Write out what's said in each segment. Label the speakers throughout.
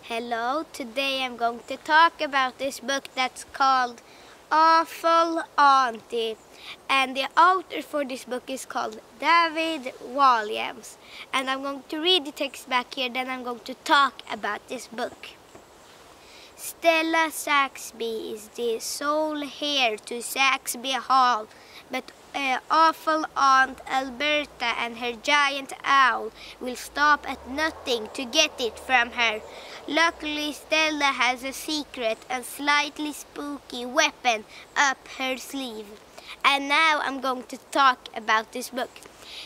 Speaker 1: Hello, today I'm going to talk about this book that's called Awful Auntie. And the author for this book is called David Walliams. And I'm going to read the text back here, then I'm going to talk about this book. Stella Saxby is the sole heir to Saxby Hall, but Awful Aunt Alberta and her giant owl will stop at nothing to get it from her. Luckily, Stella has a secret and slightly spooky weapon up her sleeve. And now I'm going to talk about this book.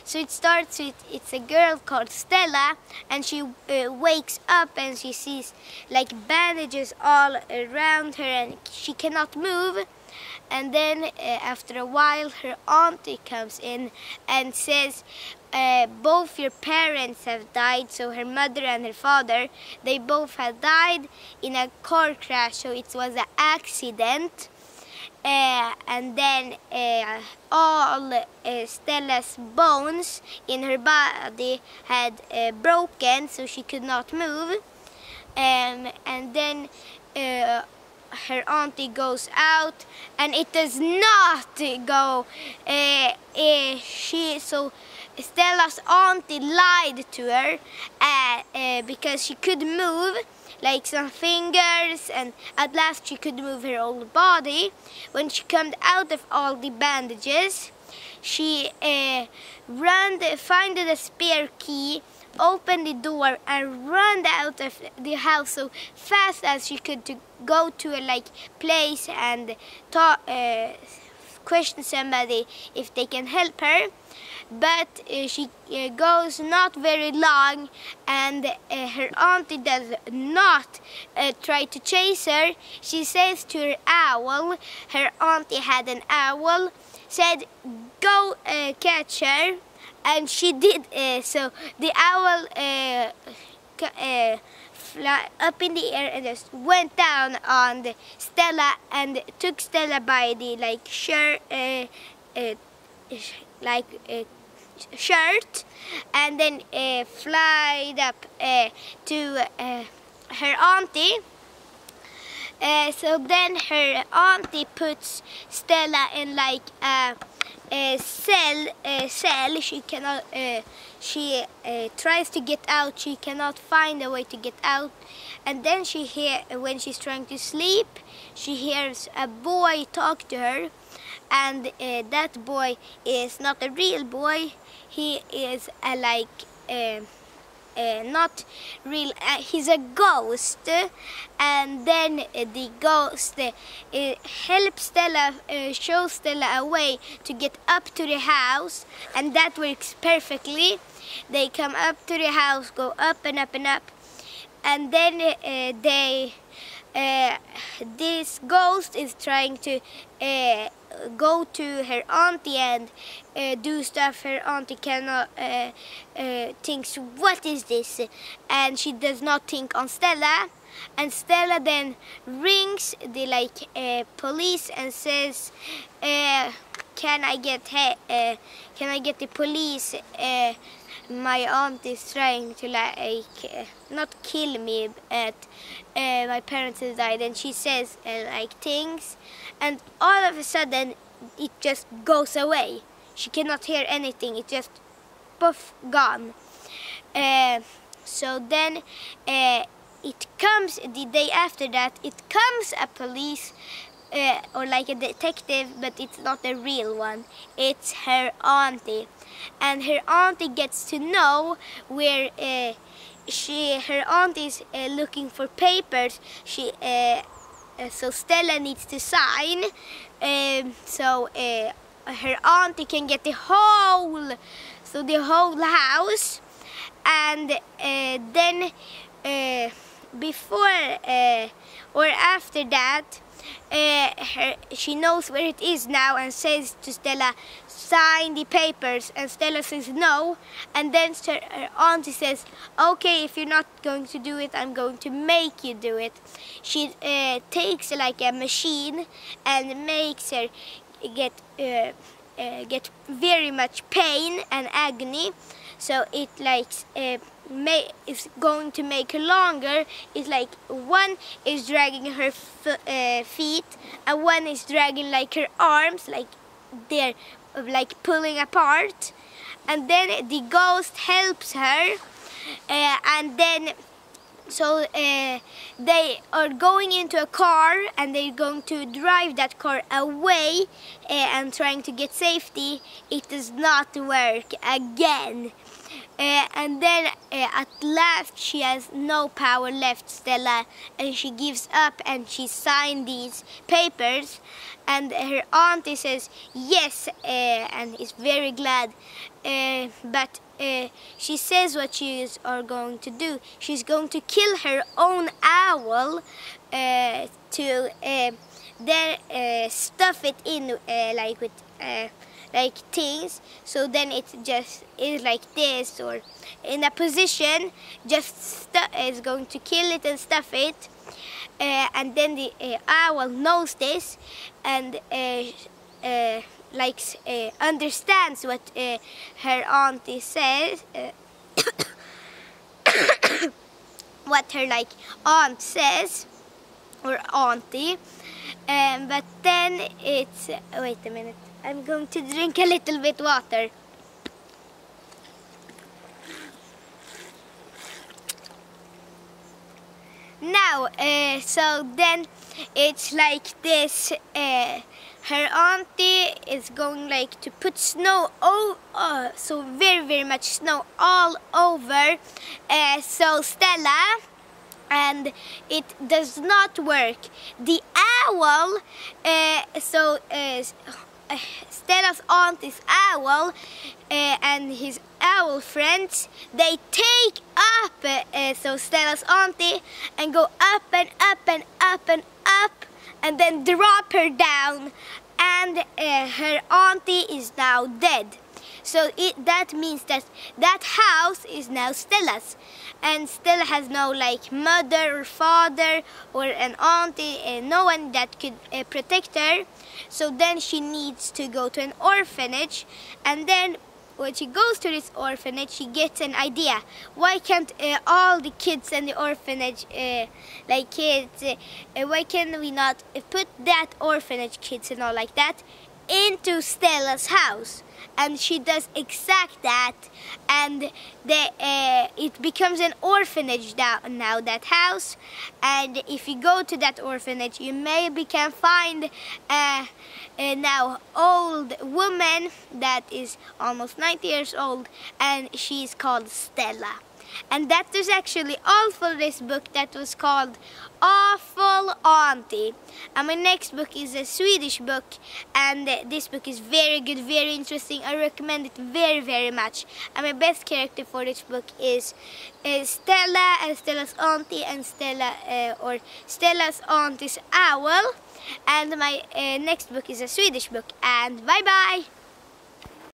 Speaker 1: So it starts with, it's a girl called Stella, and she wakes up and she sees like bandages all around her and she cannot move. And then after a while her auntie comes in and says both your parents have died, so her mother and her father, they both have died in a car crash, so it was an accident. And then all Stella's bones in her body had broken, so she could not move. And then her auntie goes out, and it does not go. So Stella's auntie lied to her because she could move, like some fingers, and at last she could move her whole body. When she came out of all the bandages, she found a spare key, opened the door and ran out of the house so fast as she could to go to a place and talk, question somebody if they can help her. But she goes not very long, and her auntie does not try to chase her. She says to her owl, her auntie had an owl, said go catch her, and she did. So the owl fly up in the air and just went down on Stella and took Stella by the shirt, and then flied up to her auntie. So then her auntie puts Stella in a cell. She cannot. She tries to get out. She cannot find a way to get out. And then when she's trying to sleep, she hears a boy talk to her. And that boy is not a real boy. He is not real. He's a ghost. And then the ghost helps Stella, shows Stella a way to get up to the house, and that works perfectly. They come up to the house, go up and up and up, and then this ghost is trying to go to her auntie and do stuff. Her auntie cannot thinks, what is this? And she does not think on Stella. And Stella then rings the police and says, can I get the police? My aunt is trying to not kill me, but my parents have died. And she says things, and all of a sudden it just goes away. She cannot hear anything. It just poof, gone. So then it comes the day after that. It comes a police or a detective, but it's not a real one. It's her auntie. And her auntie gets to know where her auntie is looking for papers. So Stella needs to sign, so her auntie can get the whole house. And then before or after that, she knows where it is now and says to Stella, sign the papers. And Stella says no, and then her auntie says, okay, if you're not going to do it, I'm going to make you do it. She takes a machine and makes her get very much pain and agony. So it is going to make her longer is like one is dragging her feet, and one is dragging like her arms, like they're like pulling apart. And then the ghost helps her, and then so they are going into a car, and they're going to drive that car away and trying to get safety. It does not work again. And then at last she has no power left, Stella, and she gives up and she signs these papers, and her auntie says yes, and is very glad, but she says what she is going to do. She's going to kill her own owl to then stuff it in like with like things, so then it just is like this, or in a position, just is going to kill it and stuff it, and then the owl knows this, and understands what her auntie says, what her like aunt says, or auntie, but then it's, wait a minute, I'm going to drink a little bit water. Now, so then it's like this, her auntie is going like to put snow, so very, very much snow all over, so Stella, and it does not work. The owl, Stella's auntie's owl and his owl friends, they take up so Stella's auntie and go up and up and up and up, and then drop her down, and her auntie is now dead. So that means that that house is now Stella's, and Stella has no like mother or father or an auntie, no one that could protect her. So then she needs to go to an orphanage, and then when she goes to this orphanage, she gets an idea. Why can't all the kids in the orphanage, why can we not put that orphanage kids and all like that into Stella's house? And she does exact that, and it becomes an orphanage now, that house. And if you go to that orphanage, you maybe can find now old woman that is almost 90 years old, and she's called Stella. And that was actually all for this book that was called Awful Auntie. And my next book is a Swedish book, and this book is very good, very interesting. I recommend it very, very much. And my best character for this book is Stella and Stella's auntie, and Stella's auntie's owl. And my next book is a Swedish book. And bye-bye!